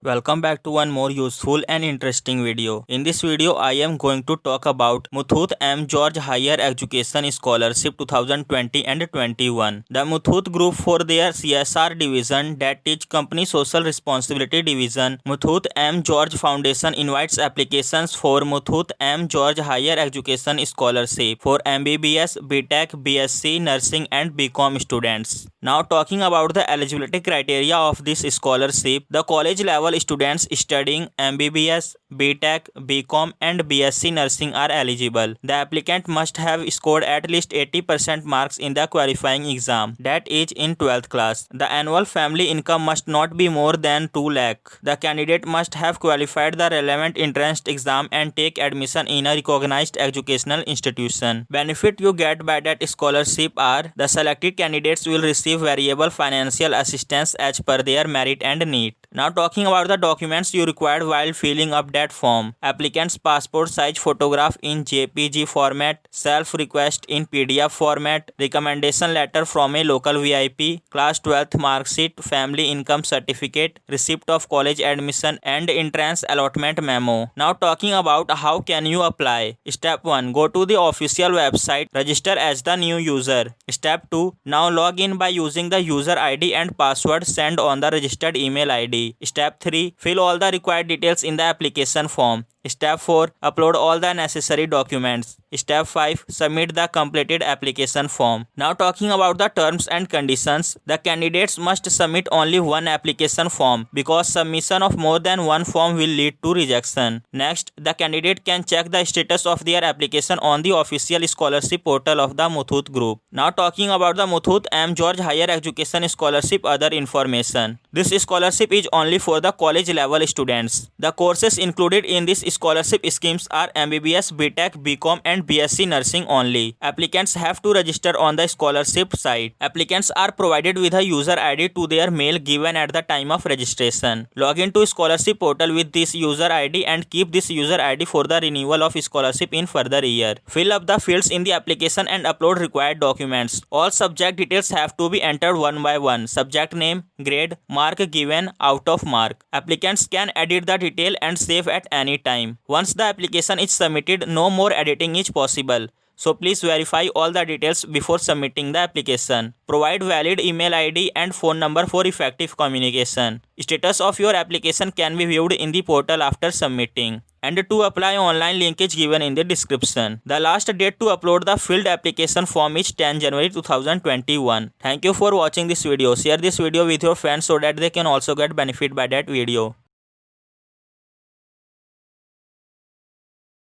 Welcome back to one more useful and interesting video. In this video, I am going to talk about Muthoot M. George Higher Education Scholarship 2020 and 21. The Muthoot Group for their CSR division, that is Company Social Responsibility Division, Muthoot M. George Foundation invites applications for Muthoot M. George Higher Education Scholarship for MBBS, BTech, BSc, Nursing and BCom students. Now talking about the eligibility criteria of this scholarship, the college level students studying MBBS, BTech, BCom and BSc Nursing are eligible. The applicant must have scored at least 80% marks in the qualifying exam, that is in 12th class. The annual family income must not be more than 2 lakh. The candidate must have qualified the relevant entrance exam and take admission in a recognized educational institution. Benefit you get by that scholarship are: the selected candidates will receive variable financial assistance as per their merit and need. Now talking about the documents you required while filling up that form. Applicant's passport size photograph in JPG format, self request in PDF format, recommendation letter from a local VIP, class 12th mark sheet, family income certificate, receipt of college admission and entrance allotment memo. Now talking about how can you apply. Step 1. Go to the official website, register as the new user. Step 2. Now log in by using the user ID and password sent on the registered email ID. Step 3. Fill all the required details in the application form. Step 4. Upload all the necessary documents. Step 5. Submit the completed application form. Now talking about the terms and conditions, the candidates must submit only one application form because submission of more than one form will lead to rejection. Next, the candidate can check the status of their application on the official scholarship portal of the Muthoot Group. Now talking about the Muthoot M. George Higher Education Scholarship other information. This scholarship is only for the college level students. The courses included in this scholarship schemes are MBBS, BTech, BCom and BSc Nursing only. Applicants have to register on the scholarship site. Applicants are provided with a user ID to their mail given at the time of registration. Log into scholarship portal with this user ID and keep this user ID for the renewal of scholarship in further year. Fill up the fields in the application and upload required documents. All subject details have to be entered one by one. Subject name, grade, mark given, out of mark. Applicants can edit the detail and save at any time. Once the application is submitted, no more editing is possible. So please verify all the details before submitting the application. Provide valid email ID and phone number for effective communication. Status of your application can be viewed in the portal after submitting. And to apply, online link is given in the description. The last date to upload the filled application form is 10 January 2021. Thank you for watching this video. Share this video with your friends so that they can also get benefit by that video.